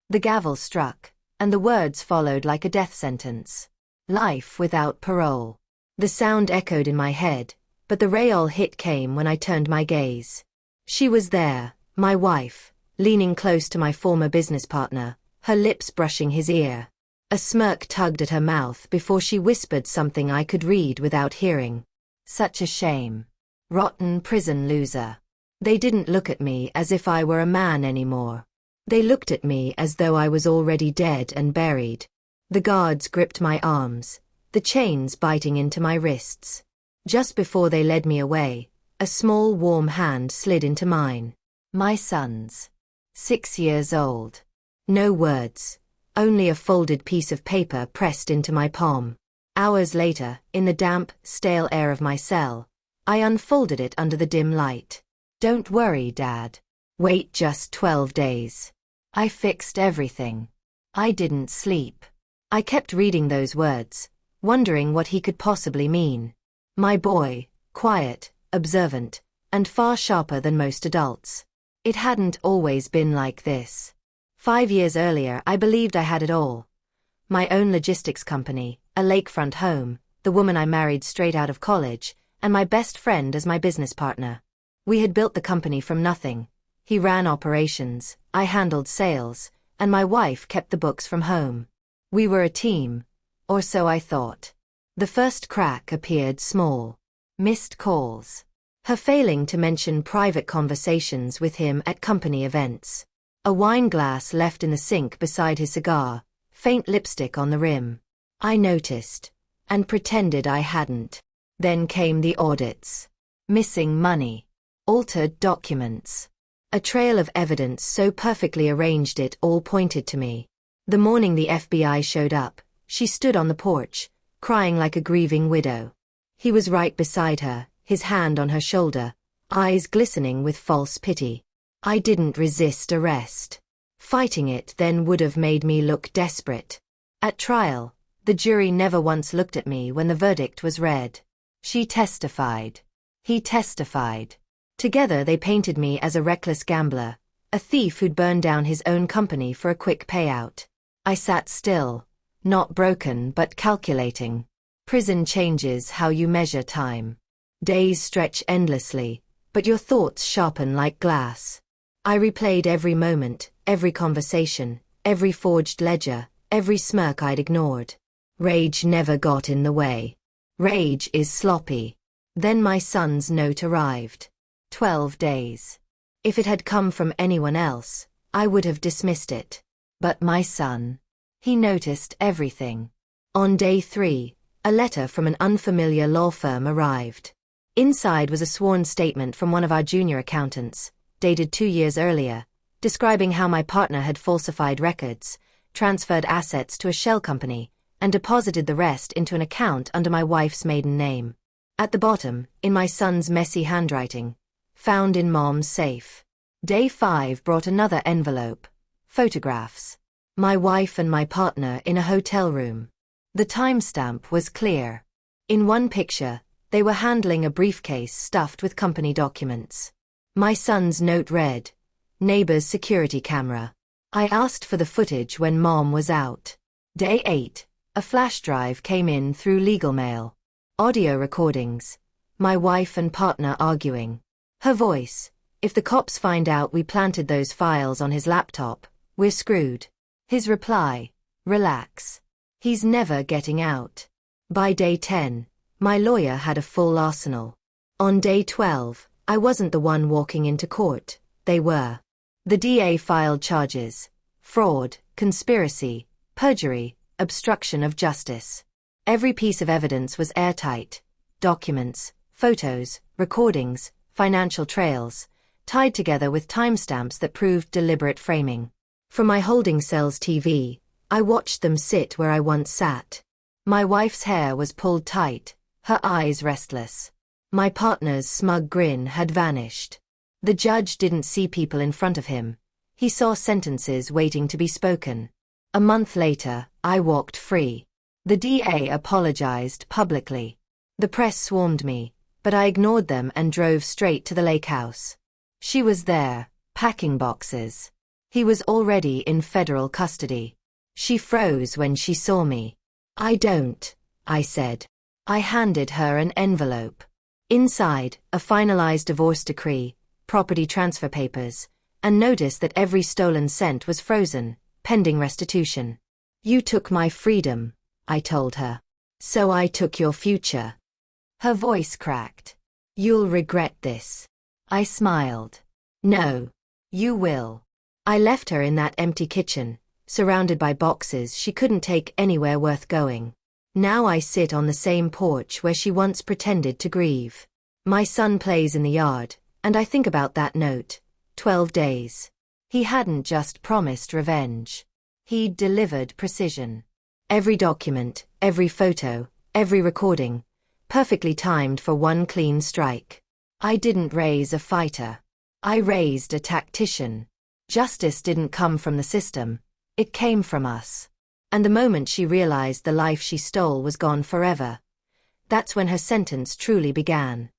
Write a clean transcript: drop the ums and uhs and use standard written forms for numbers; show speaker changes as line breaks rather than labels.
The gavel struck, and the words followed like a death sentence. Life without parole. The sound echoed in my head, but the real hit came when I turned my gaze. She was there, my wife, leaning close to my former business partner, her lips brushing his ear. A smirk tugged at her mouth before she whispered something I could read without hearing. Such a shame. Rotten prison loser. They didn't look at me as if I were a man anymore. They looked at me as though I was already dead and buried. The guards gripped my arms, the chains biting into my wrists. Just before they led me away, a small warm hand slid into mine. My son's. 6 years old. No words, only a folded piece of paper pressed into my palm. Hours later, in the damp, stale air of my cell, I unfolded it under the dim light. Don't worry, Dad. Wait just 12 days. I fixed everything. I didn't sleep. I kept reading those words, wondering what he could possibly mean. My boy, quiet, observant, and far sharper than most adults. It hadn't always been like this. 5 years earlier, I believed I had it all. My own logistics company, a lakefront home, the woman I married straight out of college, and my best friend as my business partner. We had built the company from nothing. He ran operations, I handled sales, and my wife kept the books from home. We were a team, or so I thought. The first crack appeared small. Missed calls. Her failing to mention private conversations with him at company events. A wine glass left in the sink beside his cigar, faint lipstick on the rim. I noticed, and pretended I hadn't. Then came the audits. Missing money. Altered documents. A trail of evidence so perfectly arranged it all pointed to me. The morning the FBI showed up, she stood on the porch, crying like a grieving widow. He was right beside her, his hand on her shoulder, eyes glistening with false pity. I didn't resist arrest. Fighting it then would have made me look desperate. At trial, the jury never once looked at me when the verdict was read. She testified. He testified. Together they painted me as a reckless gambler, a thief who'd burned down his own company for a quick payout. I sat still, not broken but calculating. Prison changes how you measure time. Days stretch endlessly, but your thoughts sharpen like glass. I replayed every moment, every conversation, every forged ledger, every smirk I'd ignored. Rage never got in the way. Rage is sloppy. Then my son's note arrived. 12 days. If it had come from anyone else, I would have dismissed it. But my son. He noticed everything. On day 3, a letter from an unfamiliar law firm arrived. Inside was a sworn statement from one of our junior accountants, dated 2 years earlier, describing how my partner had falsified records, transferred assets to a shell company, and deposited the rest into an account under my wife's maiden name. At the bottom, in my son's messy handwriting, found in Mom's safe. Day 5 brought another envelope. Photographs. My wife and my partner in a hotel room. The timestamp was clear. In one picture, they were handling a briefcase stuffed with company documents. My son's note read, "Neighbor's security camera." I asked for the footage when Mom was out. Day 8, a flash drive came in through legal mail. Audio recordings. My wife and partner arguing. Her voice, "If the cops find out we planted those files on his laptop, we're screwed." His reply, "Relax. He's never getting out." By day 10, my lawyer had a full arsenal. On day 12, I wasn't the one walking into court, they were. The DA filed charges: fraud, conspiracy, perjury, obstruction of justice. Every piece of evidence was airtight. Documents, photos, recordings, financial trails, tied together with timestamps that proved deliberate framing. From my holding cell's TV, I watched them sit where I once sat. My wife's hair was pulled tight, her eyes restless. My partner's smug grin had vanished. The judge didn't see people in front of him. He saw sentences waiting to be spoken. A month later, I walked free. The DA apologized publicly. The press swarmed me, but I ignored them and drove straight to the lake house. She was there, packing boxes. He was already in federal custody. She froze when she saw me. I don't, I said. I handed her an envelope. Inside, a finalized divorce decree, property transfer papers, and notice that every stolen cent was frozen, pending restitution. You took my freedom, I told her. So I took your future. Her voice cracked. You'll regret this. I smiled. No. You will. I left her in that empty kitchen, surrounded by boxes she couldn't take anywhere worth going. Now I sit on the same porch where she once pretended to grieve. My son plays in the yard, and I think about that note. 12 days. He hadn't just promised revenge. He'd delivered precision. Every document, every photo, every recording, perfectly timed for one clean strike. I didn't raise a fighter. I raised a tactician. Justice didn't come from the system. It came from us. And the moment she realized the life she stole was gone forever, that's when her sentence truly began.